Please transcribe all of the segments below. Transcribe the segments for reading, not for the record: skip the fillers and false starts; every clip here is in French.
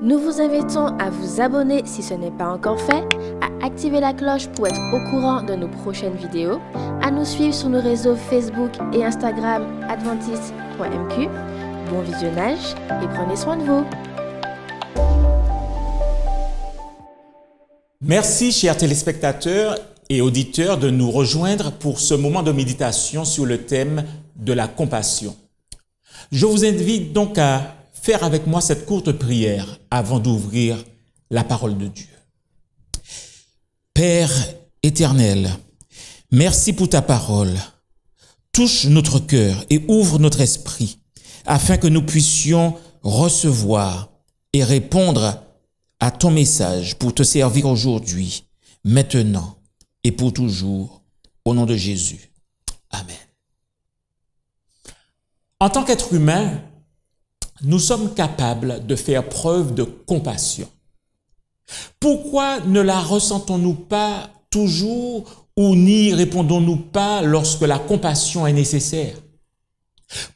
Nous vous invitons à vous abonner si ce n'est pas encore fait, à activer la cloche pour être au courant de nos prochaines vidéos, à nous suivre sur nos réseaux Facebook et Instagram adventiste.mq. Bon visionnage et prenez soin de vous. Merci, chers téléspectateurs et auditeurs, de nous rejoindre pour ce moment de méditation sur le thème de la compassion. Je vous invite donc à faire avec moi cette courte prière avant d'ouvrir la parole de Dieu. Père éternel, merci pour ta parole. Touche notre cœur et ouvre notre esprit afin que nous puissions recevoir et répondre à ton message pour te servir aujourd'hui, maintenant et pour toujours, au nom de Jésus. Amen. En tant qu'être humain, nous sommes capables de faire preuve de compassion. Pourquoi ne la ressentons-nous pas toujours ou n'y répondons-nous pas lorsque la compassion est nécessaire?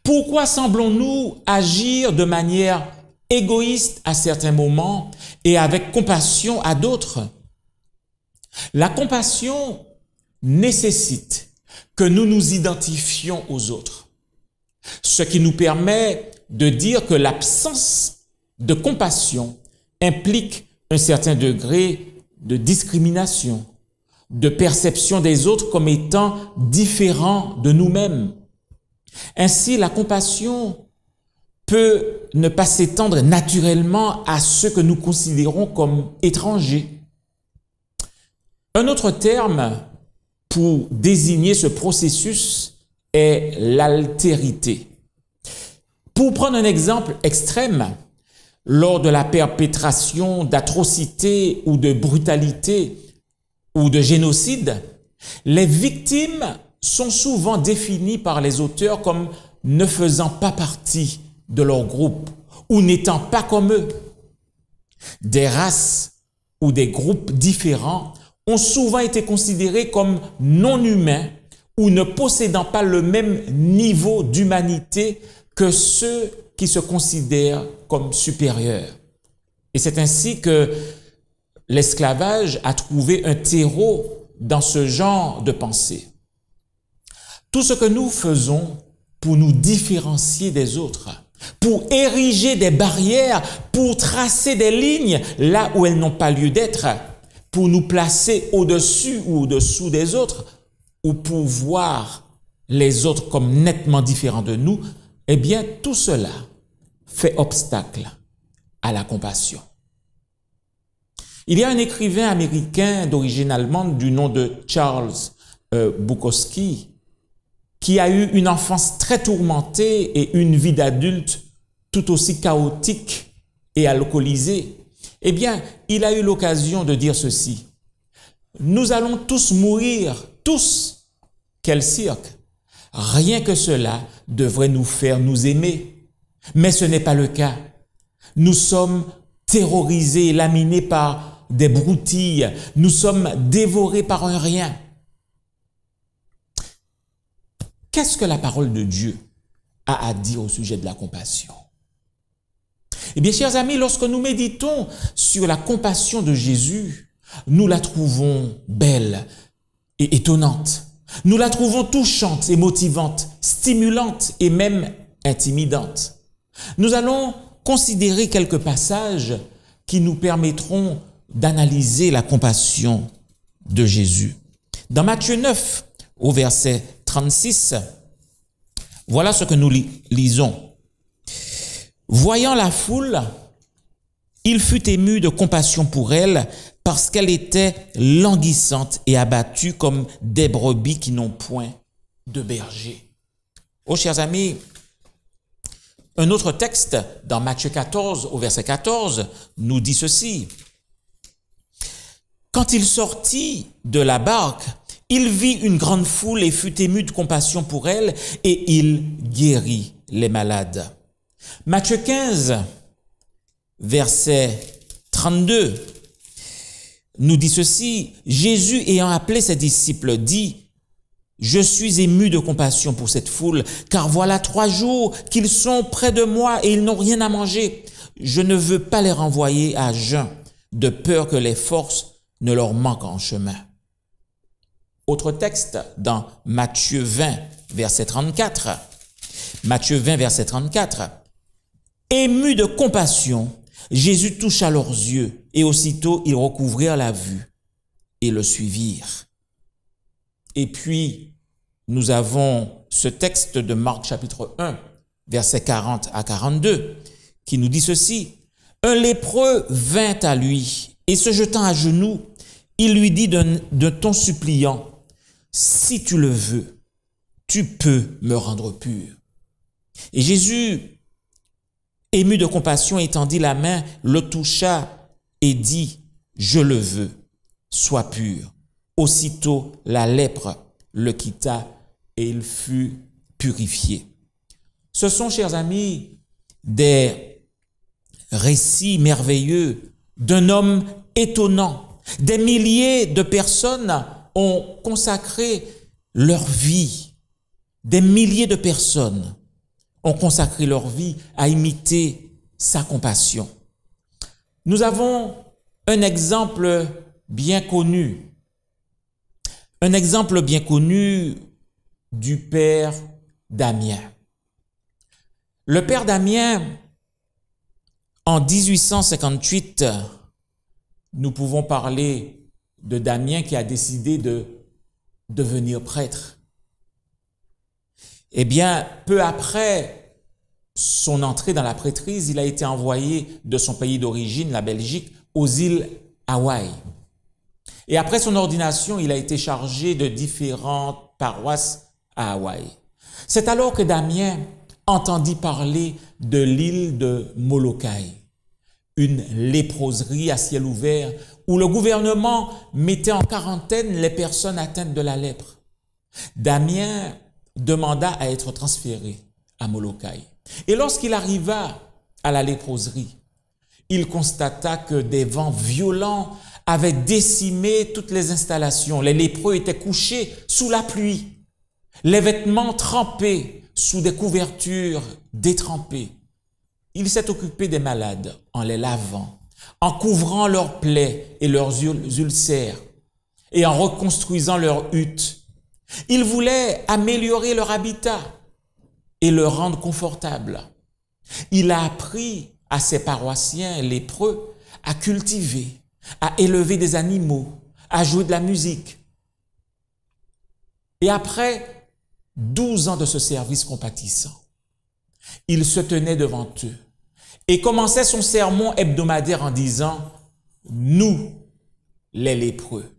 Pourquoi semblons-nous agir de manière égoïste à certains moments et avec compassion à d'autres? La compassion nécessite que nous nous identifions aux autres, ce qui nous permet de dire que l'absence de compassion implique un certain degré de discrimination, de perception des autres comme étant différents de nous-mêmes. Ainsi, la compassion peut ne pas s'étendre naturellement à ceux que nous considérons comme étrangers. Un autre terme pour désigner ce processus est l'altérité. Pour prendre un exemple extrême, lors de la perpétration d'atrocités ou de brutalités ou de génocide, les victimes sont souvent définies par les auteurs comme ne faisant pas partie de leur groupe ou n'étant pas comme eux. Des races ou des groupes différents ont souvent été considérés comme non humains ou ne possédant pas le même niveau d'humanité que ceux qui se considèrent comme supérieurs. Et c'est ainsi que l'esclavage a trouvé un terreau dans ce genre de pensée. Tout ce que nous faisons pour nous différencier des autres, pour ériger des barrières, pour tracer des lignes là où elles n'ont pas lieu d'être, pour nous placer au-dessus ou au-dessous des autres, ou pour voir les autres comme nettement différents de nous, eh bien, tout cela fait obstacle à la compassion. Il y a un écrivain américain d'origine allemande du nom de Charles Bukowski qui a eu une enfance très tourmentée et une vie d'adulte tout aussi chaotique et alcoolisée. Eh bien, il a eu l'occasion de dire ceci: « Nous allons tous mourir, tous. Quel cirque! Rien que cela devrait nous faire nous aimer. Mais ce n'est pas le cas. Nous sommes terrorisés, laminés par des broutilles. Nous sommes dévorés par un rien. » Qu'est-ce que la parole de Dieu a à dire au sujet de la compassion? Eh bien, chers amis, lorsque nous méditons sur la compassion de Jésus, nous la trouvons belle et étonnante. Nous la trouvons touchante et motivante, stimulante et même intimidante. Nous allons considérer quelques passages qui nous permettront d'analyser la compassion de Jésus. Dans Matthieu 9, au verset 36, voilà ce que nous lisons. Voyant la foule, il fut ému de compassion pour elle parce qu'elle était languissante et abattue comme des brebis qui n'ont point de berger. Oh, chers amis, un autre texte dans Matthieu 14, au verset 14, nous dit ceci. Quand il sortit de la barque, il vit une grande foule et fut ému de compassion pour elle, et il guérit les malades. Matthieu 15, verset 32, nous dit ceci. Jésus, ayant appelé ses disciples, dit: « Je suis ému de compassion pour cette foule, car voilà 3 jours qu'ils sont près de moi et ils n'ont rien à manger. je ne veux pas les renvoyer à jeun, de peur que les forces ne leur manquent en chemin. Autre texte dans Matthieu 20, verset 34. Matthieu 20, verset 34. Ému de compassion, Jésus toucha leurs yeux, et aussitôt ils recouvrirent la vue et le suivirent. Et puis, nous avons ce texte de Marc chapitre 1, versets 40 à 42, qui nous dit ceci. Un lépreux vint à lui, et se jetant à genoux, il lui dit d'un ton suppliant, « Si tu le veux, tu peux me rendre pur. » Et Jésus, ému de compassion, étendit la main, le toucha et dit, « Je le veux, sois pur. » Aussitôt la lèpre le quitta et il fut purifié. Ce sont, chers amis, des récits merveilleux d'un homme étonnant. Des milliers de personnes ont consacré leur vie. Des milliers de personnes ont consacré leur vie à imiter sa compassion. Nous avons un exemple bien connu. Un exemple bien connu du père Damien. Le père Damien, en 1858, nous pouvons parler de Damien qui a décidé de devenir prêtre. Eh bien, peu après son entrée dans la prêtrise, il a été envoyé de son pays d'origine, la Belgique, aux îles Hawaï. Et après son ordination, il a été chargé de différentes paroisses à Hawaï. C'est alors que Damien entendit parler de l'île de Molokai, une léproserie à ciel ouvert où le gouvernement mettait en quarantaine les personnes atteintes de la lèpre. Damien demanda à être transféré à Molokai. Et lorsqu'il arriva à la léproserie, il constata que des vents violents avaient décimé toutes les installations. Les lépreux étaient couchés sous la pluie, les vêtements trempés sous des couvertures détrempées. Il s'est occupé des malades en les lavant, en couvrant leurs plaies et leurs ulcères et en reconstruisant leurs huttes. Il voulait améliorer leur habitat et le rendre confortable. Il a appris à ses paroissiens lépreux à cultiver, à élever des animaux, à jouer de la musique. Et après 12 ans de ce service compatissant, il se tenait devant eux et commençait son sermon hebdomadaire en disant « Nous, les lépreux ».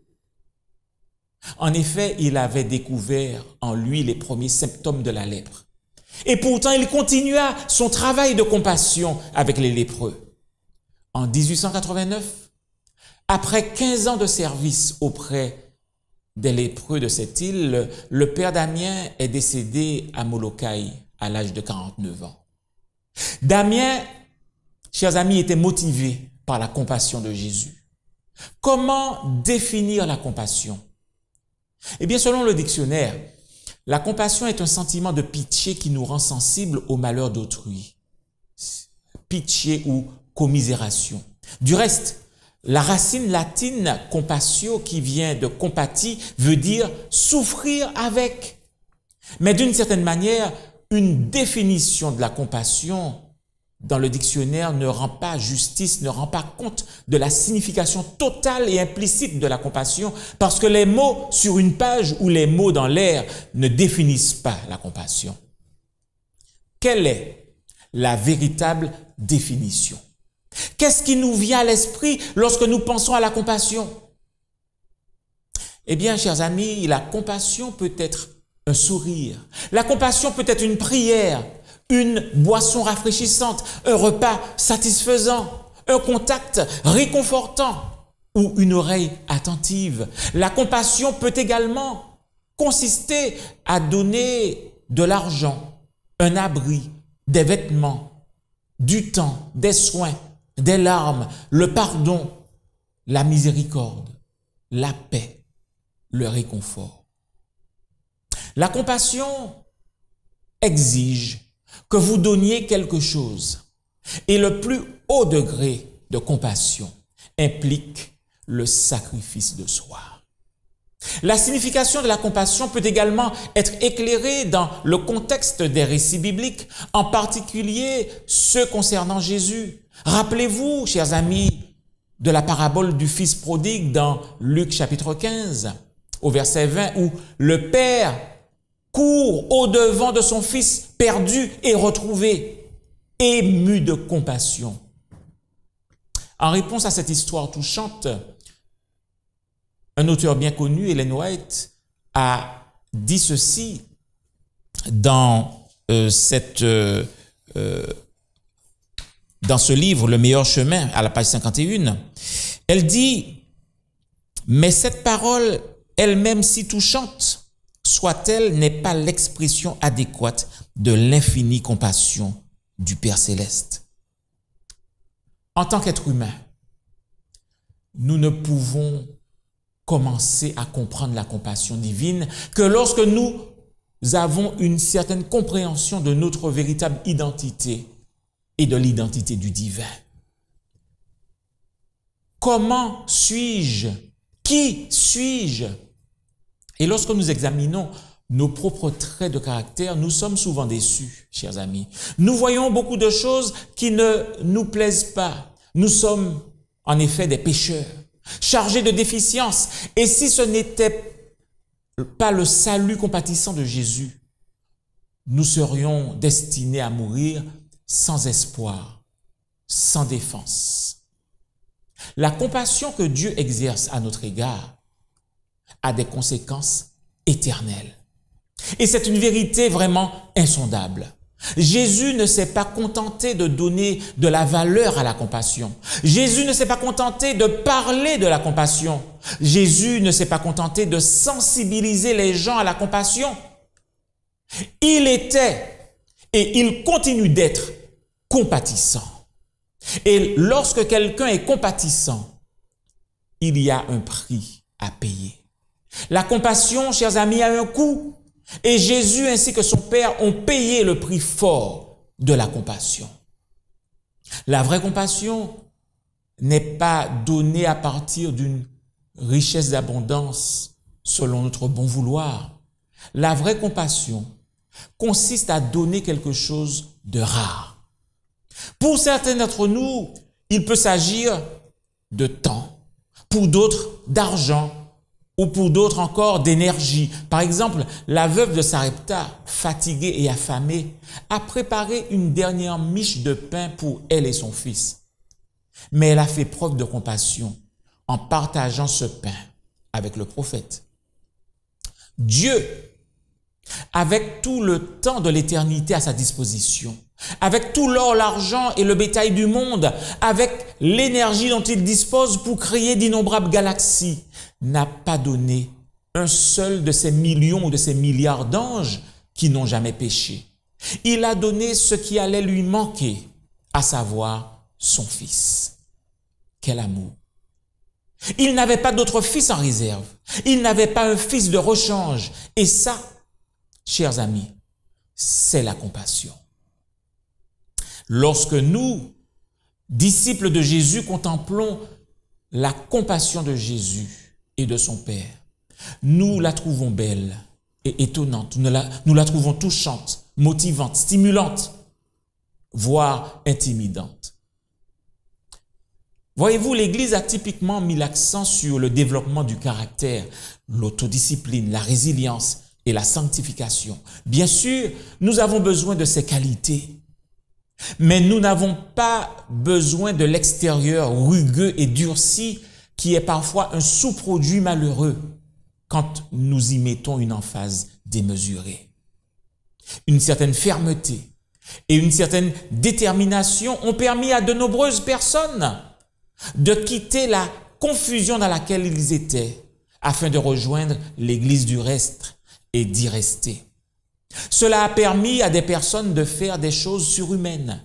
En effet, il avait découvert en lui les premiers symptômes de la lèpre. Et pourtant, il continua son travail de compassion avec les lépreux. En 1889, après 15 ans de service auprès des lépreux de cette île, le père Damien est décédé à Molokai à l'âge de 49 ans. Damien, chers amis, était motivé par la compassion de Jésus. Comment définir la compassion? Eh bien, selon le dictionnaire, la compassion est un sentiment de pitié qui nous rend sensibles au malheur d'autrui. Pitié ou commisération. Du reste, la racine latine compassio, qui vient de compati, veut dire souffrir avec. Mais d'une certaine manière, une définition de la compassion dans le dictionnaire ne rend pas justice, ne rend pas compte de la signification totale et implicite de la compassion, parce que les mots sur une page ou les mots dans l'air ne définissent pas la compassion. Quelle est la véritable définition? Qu'est-ce qui nous vient à l'esprit lorsque nous pensons à la compassion? Eh bien, chers amis, la compassion peut être un sourire. La compassion peut être une prière, une boisson rafraîchissante, un repas satisfaisant, un contact réconfortant ou une oreille attentive. La compassion peut également consister à donner de l'argent, un abri, des vêtements, du temps, des soins, des larmes, le pardon, la miséricorde, la paix, le réconfort. La compassion exige que vous donniez quelque chose. Et le plus haut degré de compassion implique le sacrifice de soi. La signification de la compassion peut également être éclairée dans le contexte des récits bibliques, en particulier ceux concernant Jésus. Rappelez-vous, chers amis, de la parabole du fils prodigue dans Luc chapitre 15, au verset 20, où le père court au-devant de son fils perdu et retrouvé, ému de compassion. En réponse à cette histoire touchante, un auteur bien connu, Ellen White, a dit ceci dans ce livre, Le meilleur chemin, à la page 51. Elle dit « Mais cette parole, elle-même si touchante soit-elle, n'est pas l'expression adéquate de l'infinie compassion du Père Céleste. » En tant qu'être humain, nous ne pouvons commencer à comprendre la compassion divine que lorsque nous avons une certaine compréhension de notre véritable identité et de l'identité du divin. Comment suis-je? Qui suis-je? Et lorsque nous examinons nos propres traits de caractère, nous sommes souvent déçus, chers amis. Nous voyons beaucoup de choses qui ne nous plaisent pas. Nous sommes en effet des pécheurs, chargés de déficiences. Et si ce n'était pas le salut compatissant de Jésus, nous serions destinés à mourir sans espoir, sans défense. La compassion que Dieu exerce à notre égard a des conséquences éternelles. Et c'est une vérité vraiment insondable. Jésus ne s'est pas contenté de donner de la valeur à la compassion. Jésus ne s'est pas contenté de parler de la compassion. Jésus ne s'est pas contenté de sensibiliser les gens à la compassion. Il était et il continue d'être compatissant. Et lorsque quelqu'un est compatissant, il y a un prix à payer. La compassion, chers amis, a un coût. Et Jésus ainsi que son Père ont payé le prix fort de la compassion. La vraie compassion n'est pas donnée à partir d'une richesse d'abondance selon notre bon vouloir. La vraie compassion consiste à donner quelque chose de rare. Pour certains d'entre nous, il peut s'agir de temps, pour d'autres d'argent, ou pour d'autres encore d'énergie. Par exemple, la veuve de Sarepta, fatiguée et affamée, a préparé une dernière miche de pain pour elle et son fils. Mais elle a fait preuve de compassion en partageant ce pain avec le prophète. Dieu, avec tout le temps de l'éternité à sa disposition, avec tout l'or, l'argent et le bétail du monde, avec l'énergie dont il dispose pour créer d'innombrables galaxies, n'a pas donné un seul de ces millions ou de ces milliards d'anges qui n'ont jamais péché. Il a donné ce qui allait lui manquer, à savoir son fils. Quel amour! Il n'avait pas d'autre fils en réserve. Il n'avait pas un fils de rechange. Et ça, chers amis, c'est la compassion. Lorsque nous, disciples de Jésus, contemplons la compassion de Jésus et de son Père, nous la trouvons belle et étonnante, nous la trouvons touchante, motivante, stimulante, voire intimidante. Voyez-vous, l'Église a typiquement mis l'accent sur le développement du caractère, l'autodiscipline, la résilience et la sanctification. Bien sûr, nous avons besoin de ces qualités, mais nous n'avons pas besoin de l'extérieur rugueux et durci qui est parfois un sous-produit malheureux quand nous y mettons une emphase démesurée. Une certaine fermeté et une certaine détermination ont permis à de nombreuses personnes de quitter la confusion dans laquelle ils étaient afin de rejoindre l'Église du reste et d'y rester. Cela a permis à des personnes de faire des choses surhumaines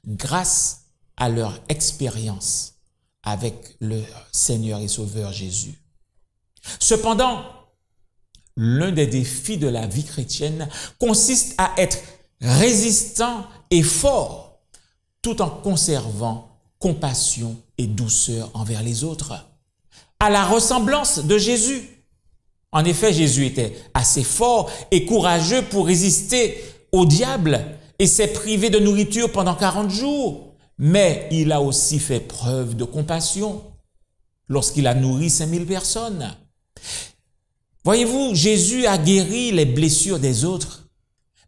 grâce à leur expérience avec le Seigneur et Sauveur Jésus. Cependant, l'un des défis de la vie chrétienne consiste à être résistant et fort tout en conservant compassion et douceur envers les autres, à la ressemblance de Jésus. En effet, Jésus était assez fort et courageux pour résister au diable et s'est privé de nourriture pendant 40 jours. Mais il a aussi fait preuve de compassion lorsqu'il a nourri 5000 personnes. Voyez-vous, Jésus a guéri les blessures des autres,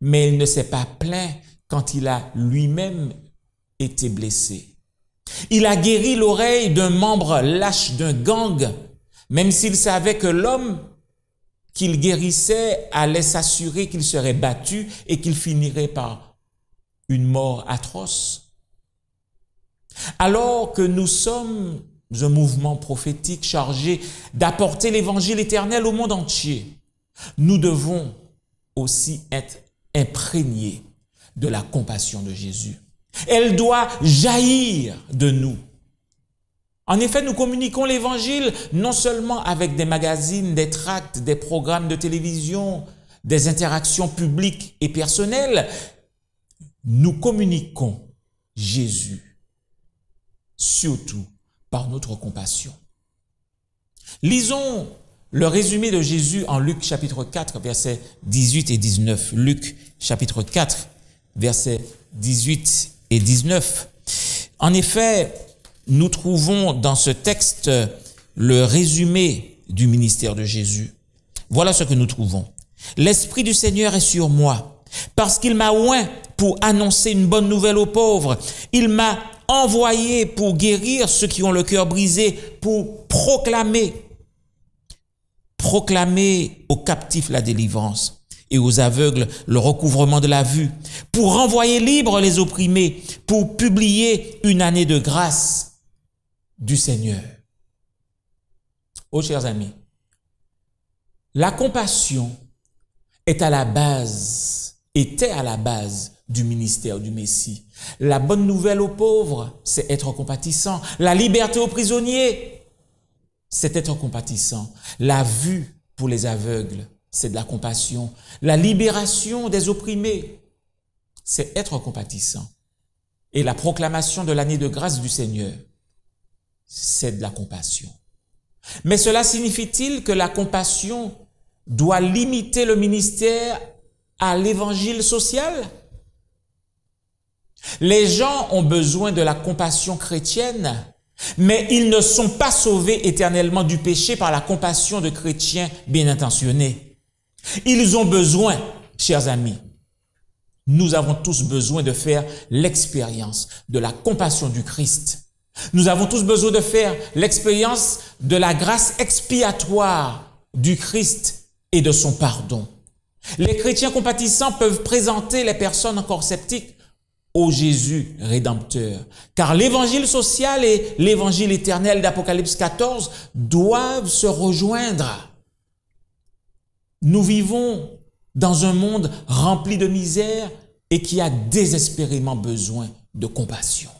mais il ne s'est pas plaint quand il a lui-même été blessé. Il a guéri l'oreille d'un membre lâche d'un gang, même s'il savait que l'homme qu'il guérissait allait s'assurer qu'il serait battu et qu'il finirait par une mort atroce. Alors que nous sommes un mouvement prophétique chargé d'apporter l'évangile éternel au monde entier, nous devons aussi être imprégnés de la compassion de Jésus. Elle doit jaillir de nous. En effet, nous communiquons l'évangile non seulement avec des magazines, des tracts, des programmes de télévision, des interactions publiques et personnelles. Nous communiquons Jésus, surtout par notre compassion. Lisons le résumé de Jésus en Luc chapitre 4, versets 18 et 19. Luc chapitre 4, versets 18 et 19. En effet, nous trouvons dans ce texte le résumé du ministère de Jésus. Voilà ce que nous trouvons. « L'Esprit du Seigneur est sur moi, parce qu'il m'a oint pour annoncer une bonne nouvelle aux pauvres. Il m'a envoyé pour guérir ceux qui ont le cœur brisé, pour proclamer aux captifs la délivrance et aux aveugles le recouvrement de la vue, pour renvoyer libres les opprimés, pour publier une année de grâce du Seigneur. » Oh, chers amis, la compassion était à la base du ministère du Messie. La bonne nouvelle aux pauvres, c'est être compatissant. La liberté aux prisonniers, c'est être compatissant. La vue pour les aveugles, c'est de la compassion. La libération des opprimés, c'est être compatissant. Et la proclamation de l'année de grâce du Seigneur, c'est de la compassion. Mais cela signifie-t-il que la compassion doit limiter le ministère à l'évangile social? Les gens ont besoin de la compassion chrétienne, mais ils ne sont pas sauvés éternellement du péché par la compassion de chrétiens bien intentionnés. Ils ont besoin, chers amis, nous avons tous besoin de faire l'expérience de la compassion du Christ. Nous avons tous besoin de faire l'expérience de la grâce expiatoire du Christ et de son pardon. Les chrétiens compatissants peuvent présenter les personnes encore sceptiques au Jésus rédempteur, car l'évangile social et l'évangile éternel d'Apocalypse 14 doivent se rejoindre. Nous vivons dans un monde rempli de misère et qui a désespérément besoin de compassion.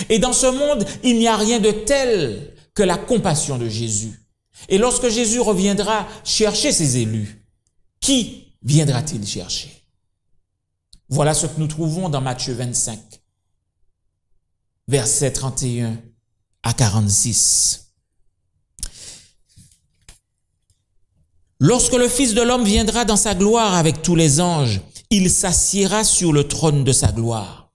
Et dans ce monde, il n'y a rien de tel que la compassion de Jésus. Et lorsque Jésus reviendra chercher ses élus, qui viendra-t-il chercher? Voilà ce que nous trouvons dans Matthieu 25, versets 31 à 46. Lorsque le Fils de l'homme viendra dans sa gloire avec tous les anges, il s'assiera sur le trône de sa gloire.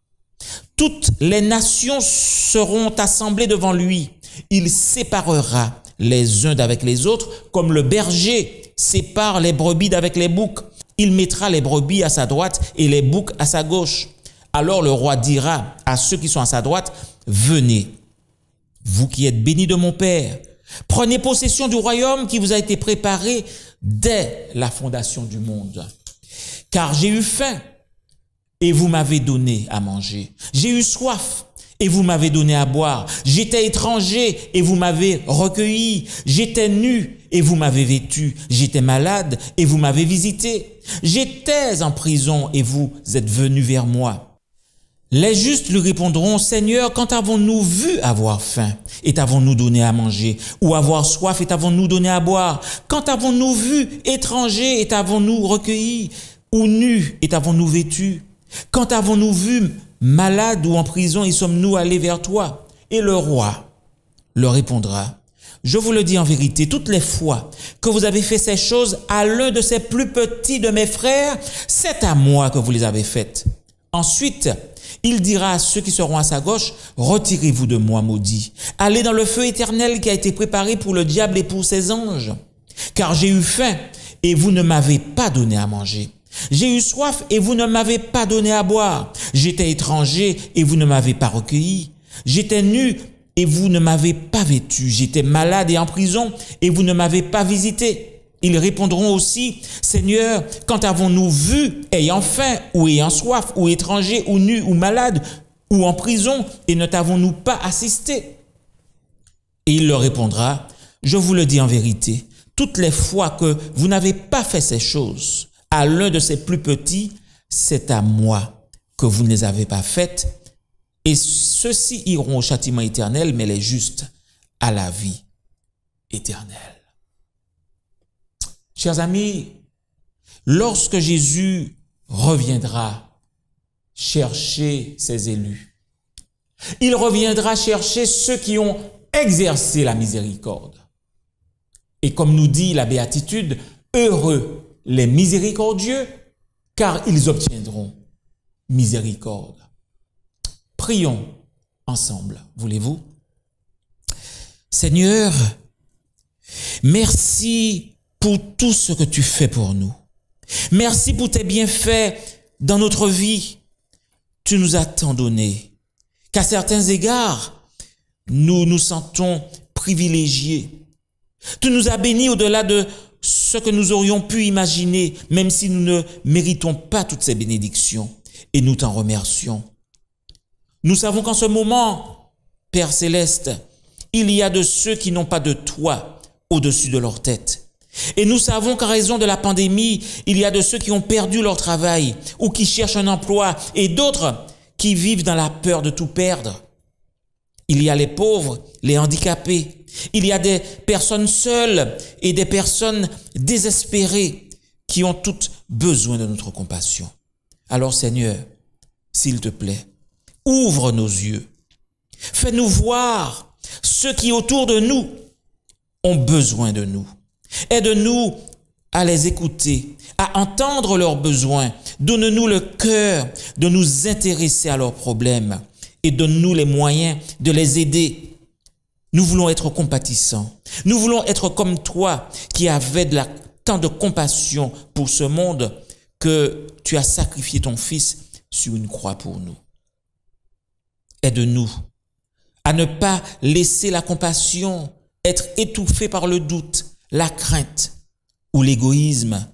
Toutes les nations seront assemblées devant lui. Il séparera les uns d'avec les autres, comme le berger sépare les brebis d'avec les boucs. Il mettra les brebis à sa droite et les boucs à sa gauche. Alors le roi dira à ceux qui sont à sa droite, « Venez, vous qui êtes bénis de mon Père, prenez possession du royaume qui vous a été préparé dès la fondation du monde. Car j'ai eu faim, et vous m'avez donné à manger. J'ai eu soif, et vous m'avez donné à boire. J'étais étranger, et vous m'avez recueilli. J'étais nu, et vous m'avez vêtu. J'étais malade, et vous m'avez visité. J'étais en prison, et vous êtes venus vers moi. » Les justes lui répondront, « Seigneur, quand avons-nous vu avoir faim, et t'avons-nous donné à manger? Ou avoir soif, et t'avons-nous donné à boire? Quand avons-nous vu étranger, et t'avons-nous recueilli? Ou nu, et t'avons-nous vêtu? Quand avons-nous vu malade ou en prison, et sommes-nous allés vers toi? » Et le roi leur répondra, je vous le dis en vérité, toutes les fois que vous avez fait ces choses à l'un de ces plus petits de mes frères, c'est à moi que vous les avez faites. Ensuite, il dira à ceux qui seront à sa gauche, retirez-vous de moi, maudits. Allez dans le feu éternel qui a été préparé pour le diable et pour ses anges. Car j'ai eu faim et vous ne m'avez pas donné à manger. J'ai eu soif et vous ne m'avez pas donné à boire. J'étais étranger et vous ne m'avez pas recueilli. J'étais nu et vous ne m'avez pas vêtu. J'étais malade et en prison et vous ne m'avez pas visité. Ils répondront aussi, Seigneur, quand avons-nous vu, ayant faim, ou ayant soif, ou étranger, ou nu, ou malade, ou en prison, et ne t'avons-nous pas assisté? Et il leur répondra, je vous le dis en vérité, toutes les fois que vous n'avez pas fait ces choses à l'un de ces plus petits, c'est à moi que vous ne les avez pas faites, et ceux-ci iront au châtiment éternel, mais les justes à la vie éternelle. Chers amis, lorsque Jésus reviendra chercher ses élus, il reviendra chercher ceux qui ont exercé la miséricorde. Et comme nous dit la béatitude, heureux les miséricordieux, car ils obtiendront miséricorde. Prions ensemble, voulez-vous? Seigneur, merci pour tout ce que tu fais pour nous. Merci pour tes bienfaits dans notre vie. Tu nous as tant donné qu'à certains égards, nous nous sentons privilégiés. Tu nous as bénis au-delà de ce que nous aurions pu imaginer, même si nous ne méritons pas toutes ces bénédictions, et nous t'en remercions. Nous savons qu'en ce moment, Père Céleste, il y a de ceux qui n'ont pas de toi au-dessus de leur tête. Et nous savons qu'en raison de la pandémie, il y a de ceux qui ont perdu leur travail ou qui cherchent un emploi et d'autres qui vivent dans la peur de tout perdre. Il y a les pauvres, les handicapés. Il y a des personnes seules et des personnes désespérées qui ont toutes besoin de notre compassion. Alors Seigneur, s'il te plaît, ouvre nos yeux. Fais-nous voir ceux qui autour de nous ont besoin de nous. Aide-nous à les écouter, à entendre leurs besoins. Donne-nous le cœur de nous intéresser à leurs problèmes et donne-nous les moyens de les aider. Nous voulons être compatissants. Nous voulons être comme toi qui avais tant de compassion pour ce monde que tu as sacrifié ton Fils sur une croix pour nous. Aide-nous à ne pas laisser la compassion être étouffée par le doute, la crainte ou l'égoïsme,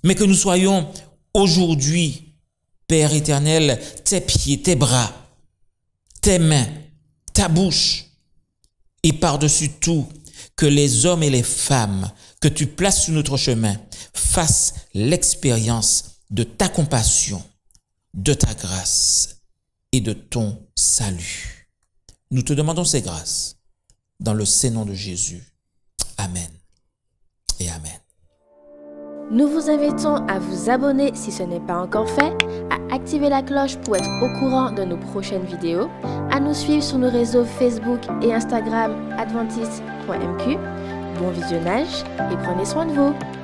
mais que nous soyons aujourd'hui, Père éternel, tes pieds, tes bras, tes mains, ta bouche, et par-dessus tout, que les hommes et les femmes que tu places sur notre chemin fassent l'expérience de ta compassion, de ta grâce et de ton salut. Nous te demandons ces grâces dans le Saint-Nom de Jésus. Amen et Amen. Nous vous invitons à vous abonner si ce n'est pas encore fait, à activer la cloche pour être au courant de nos prochaines vidéos, à nous suivre sur nos réseaux Facebook et Instagram adventiste.mq. Bon visionnage et prenez soin de vous.